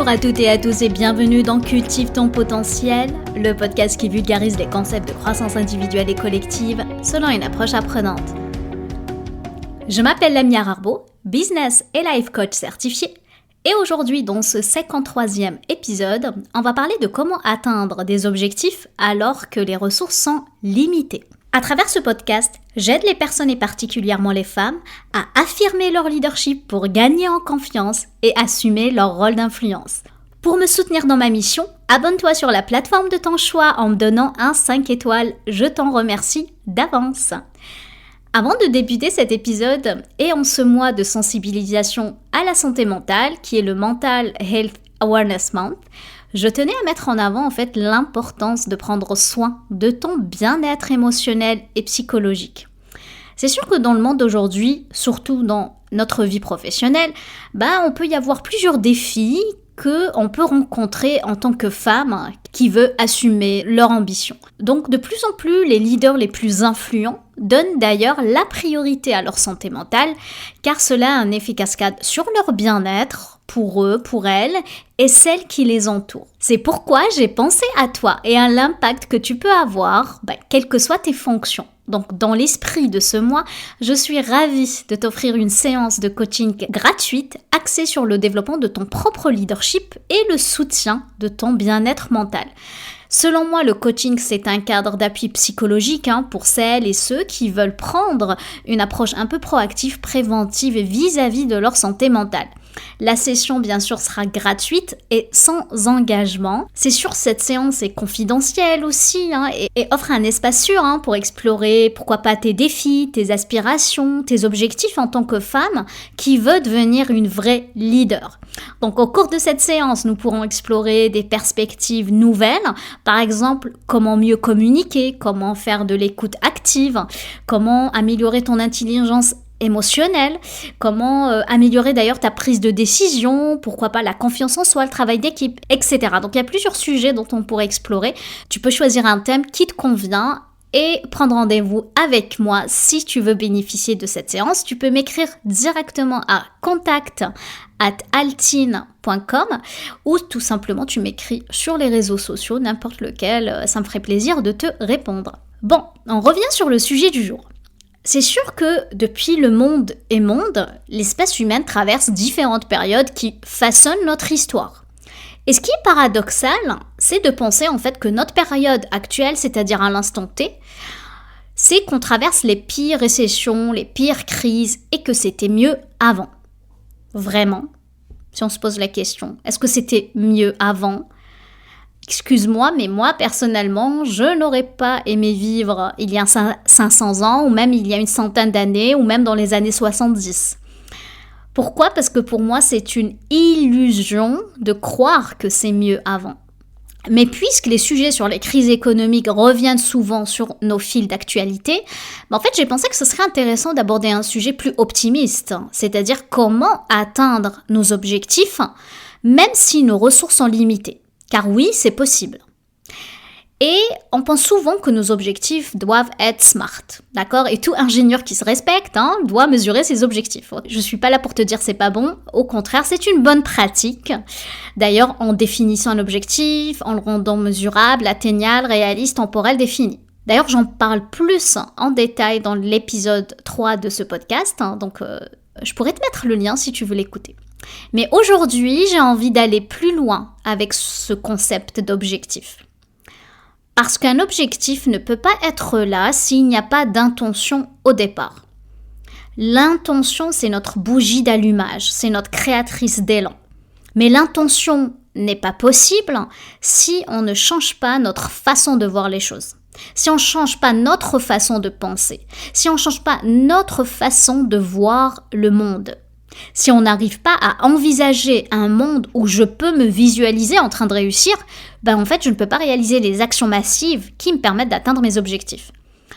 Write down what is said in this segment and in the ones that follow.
Bonjour à toutes et à tous et bienvenue dans Cultive ton potentiel, le podcast qui vulgarise les concepts de croissance individuelle et collective selon une approche apprenante. Je m'appelle Lamia Rarbo, business et life coach certifiée, et aujourd'hui dans ce 53e épisode, on va parler de comment atteindre des objectifs alors que les ressources sont limitées. À travers ce podcast, j'aide les personnes et particulièrement les femmes à affirmer leur leadership pour gagner en confiance et assumer leur rôle d'influence. Pour me soutenir dans ma mission, abonne-toi sur la plateforme de ton choix en me donnant un 5 étoiles. Je t'en remercie d'avance. Avant de débuter cet épisode et en ce mois de sensibilisation à la santé mentale, qui est le Mental Health Awareness Month, je tenais à mettre en avant l'importance de prendre soin de ton bien-être émotionnel et psychologique. C'est sûr que dans le monde d'aujourd'hui, surtout dans notre vie professionnelle, on peut y avoir plusieurs défis qu'on peut rencontrer en tant que femme qui veut assumer leur ambition. Donc de plus en plus, les leaders les plus influents donnent d'ailleurs la priorité à leur santé mentale, car cela a un effet cascade sur leur bien-être, pour eux, pour elles, et celles qui les entourent. C'est pourquoi j'ai pensé à toi et à l'impact que tu peux avoir, quelles que soient tes fonctions. Donc, dans l'esprit de ce mois, je suis ravie de t'offrir une séance de coaching gratuite axée sur le développement de ton propre leadership et le soutien de ton bien-être mental. Selon moi, le coaching, c'est un cadre d'appui psychologique pour celles et ceux qui veulent prendre une approche un peu proactive, préventive vis-à-vis de leur santé mentale. La session, bien sûr, sera gratuite et sans engagement. C'est sûr, cette séance est confidentielle aussi et offre un espace sûr pour explorer, pourquoi pas, tes défis, tes aspirations, tes objectifs en tant que femme qui veut devenir une vraie leader. Donc, au cours de cette séance, nous pourrons explorer des perspectives nouvelles. Par exemple, comment mieux communiquer, comment faire de l'écoute active, comment améliorer ton intelligence émotionnelle, comment améliorer d'ailleurs ta prise de décision, pourquoi pas la confiance en soi, le travail d'équipe, etc. Donc il y a plusieurs sujets dont on pourrait explorer. Tu peux choisir un thème qui te convient et prendre rendez-vous avec moi si tu veux bénéficier de cette séance. Tu peux m'écrire directement à contact@altine.com ou tout simplement tu m'écris sur les réseaux sociaux, n'importe lequel, ça me ferait plaisir de te répondre. Bon, on revient sur le sujet du jour. C'est sûr que depuis le monde est monde, l'espèce humaine traverse différentes périodes qui façonnent notre histoire. Et ce qui est paradoxal, c'est de penser que notre période actuelle, c'est-à-dire à l'instant T, c'est qu'on traverse les pires récessions, les pires crises et que c'était mieux avant. Vraiment, si on se pose la question, est-ce que c'était mieux avant ? Excuse-moi, mais moi, personnellement, je n'aurais pas aimé vivre il y a 500 ans, ou même il y a une centaine d'années, ou même dans les années 70. Pourquoi ? Parce que pour moi, c'est une illusion de croire que c'est mieux avant. Mais puisque les sujets sur les crises économiques reviennent souvent sur nos fils d'actualité, j'ai pensé que ce serait intéressant d'aborder un sujet plus optimiste, c'est-à-dire comment atteindre nos objectifs, même si nos ressources sont limitées. Car oui, c'est possible. Et on pense souvent que nos objectifs doivent être smart, d'accord ? Et tout ingénieur qui se respecte doit mesurer ses objectifs. Je suis pas là pour te dire c'est pas bon, au contraire, c'est une bonne pratique. D'ailleurs, en définissant un objectif, en le rendant mesurable, atteignable, réaliste, temporel, défini. D'ailleurs, j'en parle plus en détail dans l'épisode 3 de ce podcast, donc je pourrais te mettre le lien si tu veux l'écouter. Mais aujourd'hui, j'ai envie d'aller plus loin avec ce concept d'objectif. Parce qu'un objectif ne peut pas être là s'il n'y a pas d'intention au départ. L'intention, c'est notre bougie d'allumage, c'est notre créatrice d'élan. Mais l'intention n'est pas possible si on ne change pas notre façon de voir les choses. Si on ne change pas notre façon de penser, si on ne change pas notre façon de voir le monde. Si on n'arrive pas à envisager un monde où je peux me visualiser en train de réussir, je ne peux pas réaliser les actions massives qui me permettent d'atteindre mes objectifs.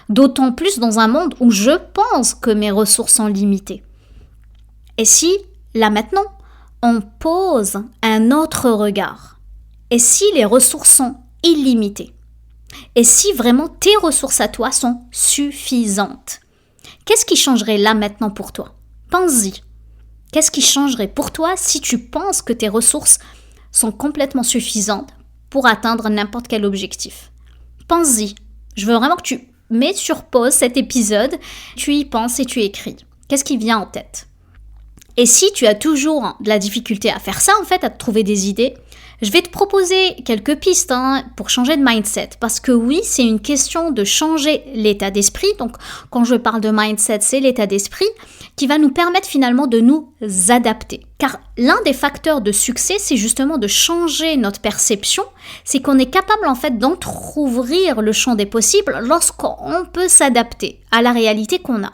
D'autant plus dans un monde où je pense que mes ressources sont limitées. Et si, là maintenant, on pose un autre regard, et si les ressources sont illimitées, et si vraiment tes ressources à toi sont suffisantes, qu'est-ce qui changerait là maintenant pour toi ? Pense-y. Qu'est-ce qui changerait pour toi si tu penses que tes ressources sont complètement suffisantes pour atteindre n'importe quel objectif. Pense-y. Je veux vraiment que tu mets sur pause cet épisode, tu y penses et tu écris. Qu'est-ce qui vient en tête? Et si tu as toujours de la difficulté à faire ça, en fait, à te trouver des idées, je vais te proposer quelques pistes pour changer de mindset. Parce que oui, c'est une question de changer l'état d'esprit. Donc, quand je parle de mindset, c'est l'état d'esprit qui va nous permettre finalement de nous adapter. Car l'un des facteurs de succès, c'est justement de changer notre perception. C'est qu'on est capable en fait d'entrouvrir le champ des possibles lorsqu'on peut s'adapter à la réalité qu'on a.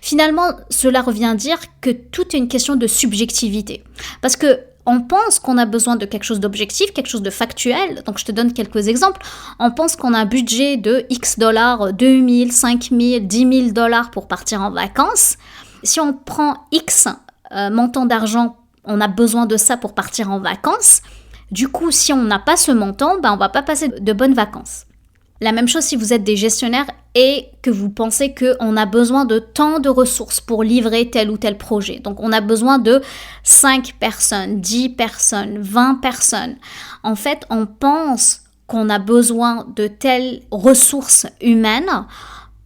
Finalement, cela revient à dire que tout est une question de subjectivité. Parce que on pense qu'on a besoin de quelque chose d'objectif, quelque chose de factuel. Donc, je te donne quelques exemples. On pense qu'on a un budget de X dollars, 2000, 5000, 10 000 dollars pour partir en vacances. Si on prend X montant d'argent, on a besoin de ça pour partir en vacances. Du coup, si on n'a pas ce montant, on ne va pas passer de bonnes vacances. La même chose si vous êtes des gestionnaires et que vous pensez qu'on a besoin de tant de ressources pour livrer tel ou tel projet. Donc, on a besoin de 5 personnes, 10 personnes, 20 personnes. En fait, on pense qu'on a besoin de telles ressources humaines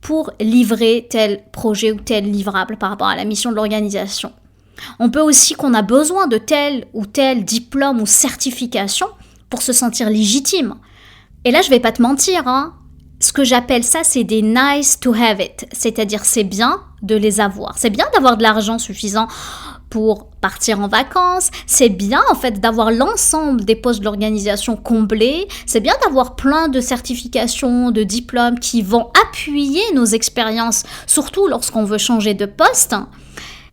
pour livrer tel projet ou tel livrable par rapport à la mission de l'organisation. On peut aussi qu'on a besoin de tel ou tel diplôme ou certification pour se sentir légitime. Et là, je vais pas te mentir, ce que j'appelle ça, c'est des nice to have it. C'est-à-dire, c'est bien de les avoir. C'est bien d'avoir de l'argent suffisant pour partir en vacances. C'est bien, en fait, d'avoir l'ensemble des postes de l'organisation comblés. C'est bien d'avoir plein de certifications, de diplômes qui vont appuyer nos expériences, surtout lorsqu'on veut changer de poste.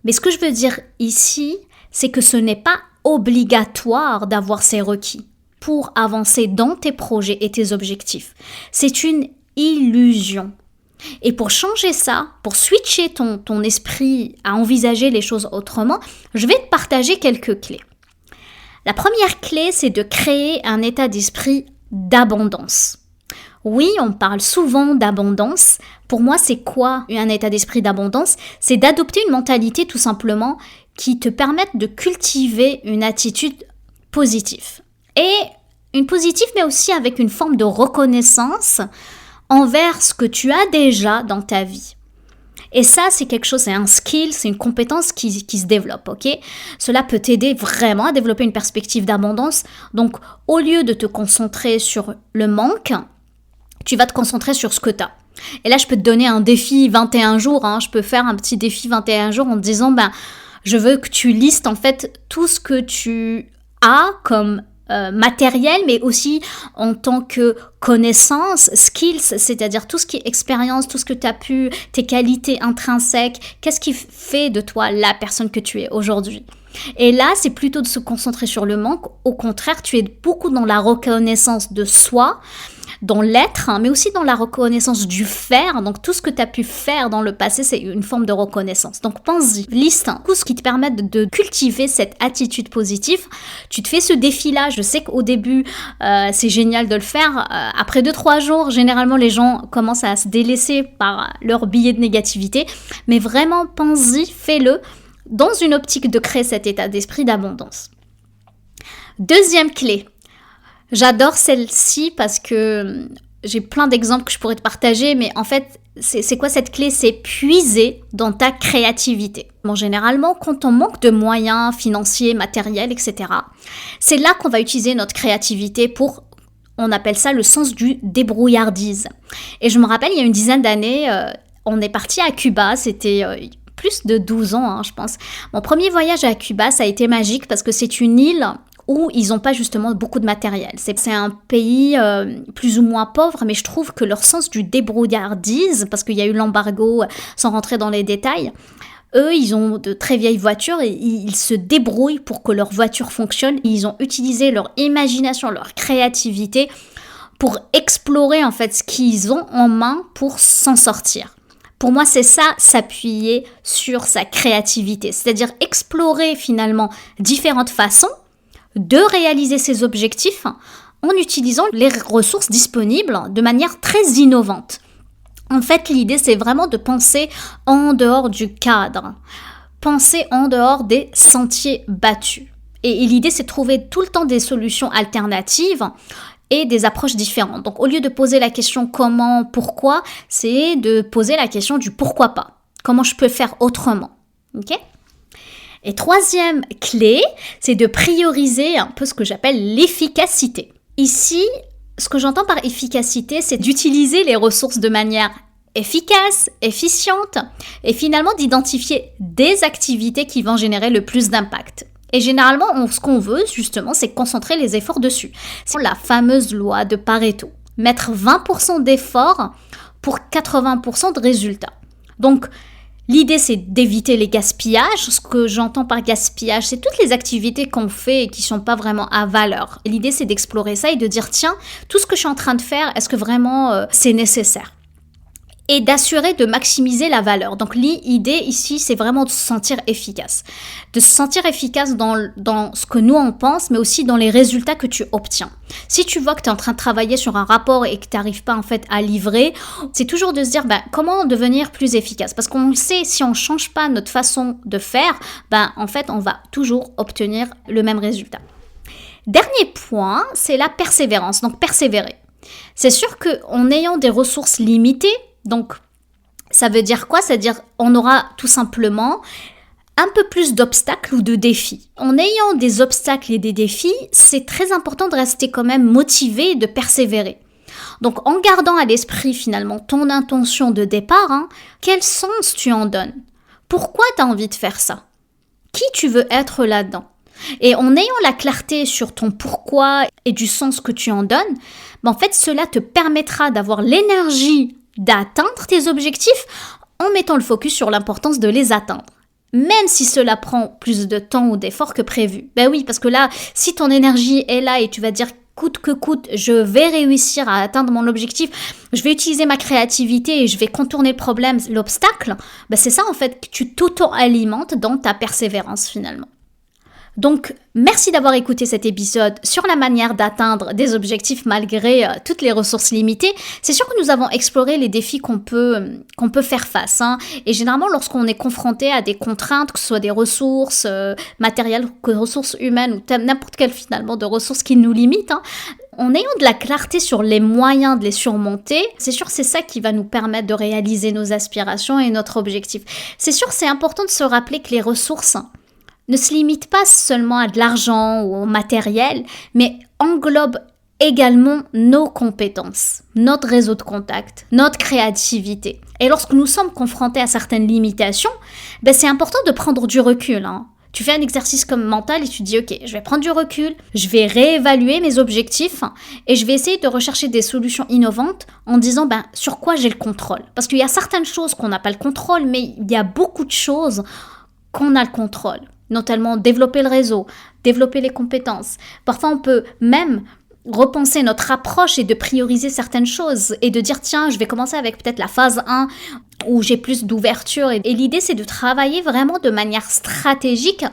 Mais ce que je veux dire ici, c'est que ce n'est pas obligatoire d'avoir ces requis pour avancer dans tes projets et tes objectifs. C'est une illusion. Et pour changer ça, pour switcher ton esprit à envisager les choses autrement, je vais te partager quelques clés. La première clé, c'est de créer un état d'esprit d'abondance. Oui, on parle souvent d'abondance. Pour moi, c'est quoi un état d'esprit d'abondance? C'est d'adopter une mentalité tout simplement qui te permette de cultiver une attitude positive. Et une positive, mais aussi avec une forme de reconnaissance envers ce que tu as déjà dans ta vie. Et ça, c'est quelque chose, c'est un skill, c'est une compétence qui se développe, ok? Cela peut t'aider vraiment à développer une perspective d'abondance. Donc, au lieu de te concentrer sur le manque, tu vas te concentrer sur ce que tu as. Et là, je peux te donner un défi 21 jours. Je peux faire un petit défi 21 jours en te disant, je veux que tu listes en fait tout ce que tu as comme matériel, mais aussi en tant que connaissance, skills, c'est-à-dire tout ce qui est expérience, tout ce que tu as pu, tes qualités intrinsèques, qu'est-ce qui fait de toi la personne que tu es aujourd'hui. Et là, c'est plutôt de se concentrer sur le manque. Au contraire, tu es beaucoup dans la reconnaissance de soi, dans l'être, mais aussi dans la reconnaissance du faire. Donc, tout ce que tu as pu faire dans le passé, c'est une forme de reconnaissance. Donc, pense-y, liste tout ce qui te permet de cultiver cette attitude positive. Tu te fais ce défi-là. Je sais qu'au début, c'est génial de le faire. Après 2-3 jours, généralement, les gens commencent à se délaisser par leur billet de négativité. Mais vraiment, pense-y, fais-le dans une optique de créer cet état d'esprit d'abondance. Deuxième clé. J'adore celle-ci parce que j'ai plein d'exemples que je pourrais te partager, mais en fait, c'est quoi cette clé? C'est puiser dans ta créativité. Bon, généralement, quand on manque de moyens financiers, matériels, etc., c'est là qu'on va utiliser notre créativité pour, on appelle ça le sens du débrouillardise. Et je me rappelle, il y a une dizaine d'années, on est parti à Cuba, c'était plus de 12 ans, je pense. Mon premier voyage à Cuba, ça a été magique parce que c'est une île où ils n'ont pas justement beaucoup de matériel. C'est un pays plus ou moins pauvre, mais je trouve que leur sens du débrouillardise, parce qu'il y a eu l'embargo, sans rentrer dans les détails, eux, ils ont de très vieilles voitures et ils se débrouillent pour que leur voiture fonctionne. Ils ont utilisé leur imagination, leur créativité pour explorer en fait ce qu'ils ont en main pour s'en sortir. Pour moi, c'est ça, s'appuyer sur sa créativité, c'est-à-dire explorer finalement différentes façons de réaliser ses objectifs en utilisant les ressources disponibles de manière très innovante. En fait, l'idée, c'est vraiment de penser en dehors du cadre, penser en dehors des sentiers battus. Et l'idée, c'est de trouver tout le temps des solutions alternatives et des approches différentes. Donc, au lieu de poser la question comment, pourquoi, c'est de poser la question du pourquoi pas. Comment je peux faire autrement. Ok ? Et troisième clé, c'est de prioriser un peu ce que j'appelle l'efficacité. Ici, ce que j'entends par efficacité, c'est d'utiliser les ressources de manière efficace, efficiente, et finalement d'identifier des activités qui vont générer le plus d'impact. Et généralement, ce qu'on veut, justement, c'est concentrer les efforts dessus. C'est la fameuse loi de Pareto. Mettre 20% d'efforts pour 80% de résultats. Donc, l'idée, c'est d'éviter les gaspillages. Ce que j'entends par gaspillage, c'est toutes les activités qu'on fait et qui ne sont pas vraiment à valeur. Et l'idée, c'est d'explorer ça et de dire, tiens, tout ce que je suis en train de faire, est-ce que vraiment c'est nécessaire ? Et d'assurer de maximiser la valeur. Donc l'idée ici, c'est vraiment de se sentir efficace. De se sentir efficace dans ce que nous on pense, mais aussi dans les résultats que tu obtiens. Si tu vois que tu es en train de travailler sur un rapport et que tu n'arrives pas en fait à livrer, c'est toujours de se dire comment devenir plus efficace. Parce qu'on le sait, si on ne change pas notre façon de faire, en fait on va toujours obtenir le même résultat. Dernier point, c'est la persévérance. Donc persévérer. C'est sûr qu'en ayant des ressources limitées, donc, ça veut dire quoi ? C'est-à-dire on aura tout simplement un peu plus d'obstacles ou de défis. En ayant des obstacles et des défis, c'est très important de rester quand même motivé et de persévérer. Donc, en gardant à l'esprit finalement ton intention de départ, quel sens tu en donnes ? Pourquoi tu as envie de faire ça ? Qui tu veux être là-dedans ? Et en ayant la clarté sur ton pourquoi et du sens que tu en donnes, en fait, cela te permettra d'avoir l'énergie d'atteindre tes objectifs en mettant le focus sur l'importance de les atteindre. Même si cela prend plus de temps ou d'efforts que prévu. Oui, parce que là, si ton énergie est là et tu vas dire coûte que coûte, je vais réussir à atteindre mon objectif, je vais utiliser ma créativité et je vais contourner le problème, l'obstacle, c'est ça en fait que tu t'auto-alimentes dans ta persévérance finalement. Donc, merci d'avoir écouté cet épisode sur la manière d'atteindre des objectifs malgré toutes les ressources limitées. C'est sûr que nous avons exploré les défis qu'on peut faire face. Et généralement, lorsqu'on est confronté à des contraintes, que ce soit des ressources matérielles, que ressources humaines ou n'importe quelle finalement de ressources qui nous limitent, en ayant de la clarté sur les moyens de les surmonter, c'est sûr que c'est ça qui va nous permettre de réaliser nos aspirations et notre objectif. C'est sûr que c'est important de se rappeler que les ressources ne se limite pas seulement à de l'argent ou au matériel, mais englobe également nos compétences, notre réseau de contacts, notre créativité. Et lorsque nous sommes confrontés à certaines limitations, c'est important de prendre du recul. Tu fais un exercice comme mental et tu dis « Ok, je vais prendre du recul, je vais réévaluer mes objectifs et je vais essayer de rechercher des solutions innovantes en disant sur quoi j'ai le contrôle. » Parce qu'il y a certaines choses qu'on n'a pas le contrôle, mais il y a beaucoup de choses qu'on a le contrôle. Notamment développer le réseau, développer les compétences. Parfois, on peut même repenser notre approche et de prioriser certaines choses et de dire, tiens, je vais commencer avec peut-être la phase 1 où j'ai plus d'ouverture. Et l'idée, c'est de travailler vraiment de manière stratégique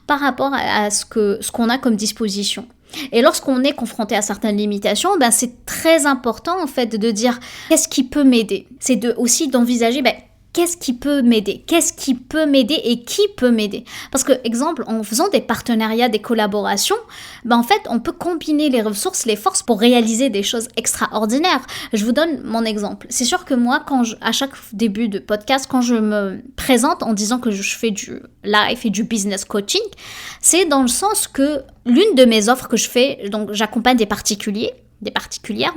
par rapport à ce qu'on a comme disposition. Et lorsqu'on est confronté à certaines limitations, c'est très important en fait de dire, qu'est-ce qui peut m'aider ? C'est aussi d'envisager, qu'est-ce qui peut m'aider ? Qu'est-ce qui peut m'aider et qui peut m'aider ? Parce que, exemple, en faisant des partenariats, des collaborations, en fait, on peut combiner les ressources, les forces pour réaliser des choses extraordinaires. Je vous donne mon exemple. C'est sûr que moi, à chaque début de podcast, quand je me présente en disant que je fais du life et du business coaching, c'est dans le sens que l'une de mes offres que je fais, donc j'accompagne des particulières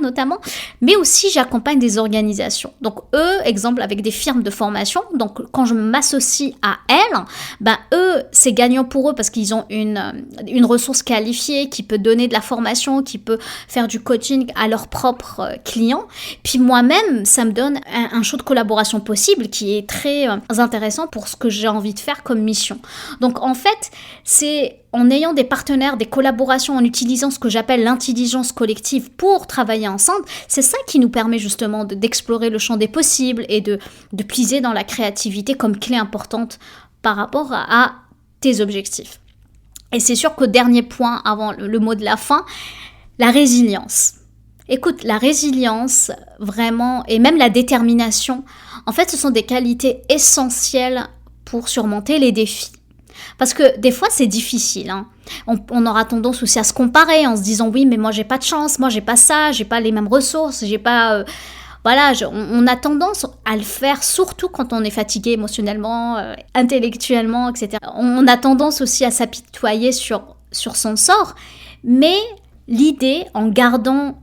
notamment, mais aussi j'accompagne des organisations. Donc eux, exemple avec des firmes de formation, donc quand je m'associe à elles, eux, c'est gagnant pour eux parce qu'ils ont une ressource qualifiée qui peut donner de la formation, qui peut faire du coaching à leurs propres clients. Puis moi-même, ça me donne un champ de collaboration possible qui est très intéressant pour ce que j'ai envie de faire comme mission. Donc en fait, c'est en ayant des partenaires, des collaborations, en utilisant ce que j'appelle l'intelligence collective pour travailler ensemble, c'est ça qui nous permet justement d'explorer le champ des possibles et de puiser dans la créativité comme clé importante par rapport à tes objectifs. Et c'est sûr qu'au dernier point, avant le mot de la fin, la résilience. Écoute, la résilience, vraiment, et même la détermination, en fait, ce sont des qualités essentielles pour surmonter les défis. Parce que des fois, c'est difficile. On aura tendance aussi à se comparer en se disant « Oui, mais moi, j'ai pas de chance, moi, j'ai pas ça, j'ai pas les mêmes ressources, j'ai pas... on a tendance à le faire, surtout quand on est fatigué émotionnellement, intellectuellement, etc. On a tendance aussi à s'apitoyer sur son sort. Mais l'idée, en gardant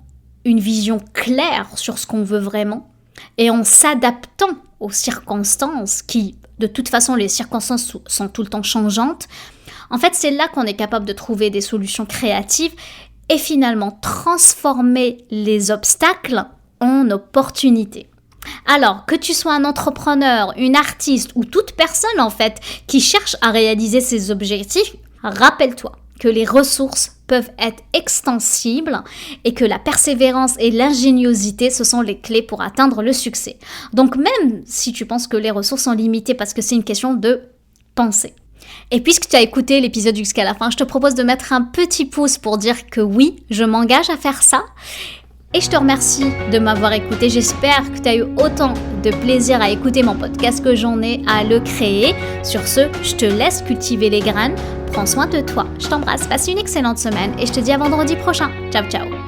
une vision claire sur ce qu'on veut vraiment et en s'adaptant aux circonstances qui, de toute façon, les circonstances sont tout le temps changeantes, en fait, c'est là qu'on est capable de trouver des solutions créatives et finalement transformer les obstacles en opportunités. Alors, que tu sois un entrepreneur, une artiste ou toute personne en fait qui cherche à réaliser ses objectifs, rappelle-toi que les ressources peuvent être extensibles et que la persévérance et l'ingéniosité, ce sont les clés pour atteindre le succès. Donc même si tu penses que les ressources sont limitées parce que c'est une question de pensée. Et puisque tu as écouté l'épisode jusqu'à la fin, je te propose de mettre un petit pouce pour dire que oui, je m'engage à faire ça. Et je te remercie de m'avoir écouté. J'espère que tu as eu autant de plaisir à écouter mon podcast que j'en ai à le créer. Sur ce, je te laisse cultiver les graines. Prends soin de toi. Je t'embrasse. Passe une excellente semaine et je te dis à vendredi prochain. Ciao, ciao.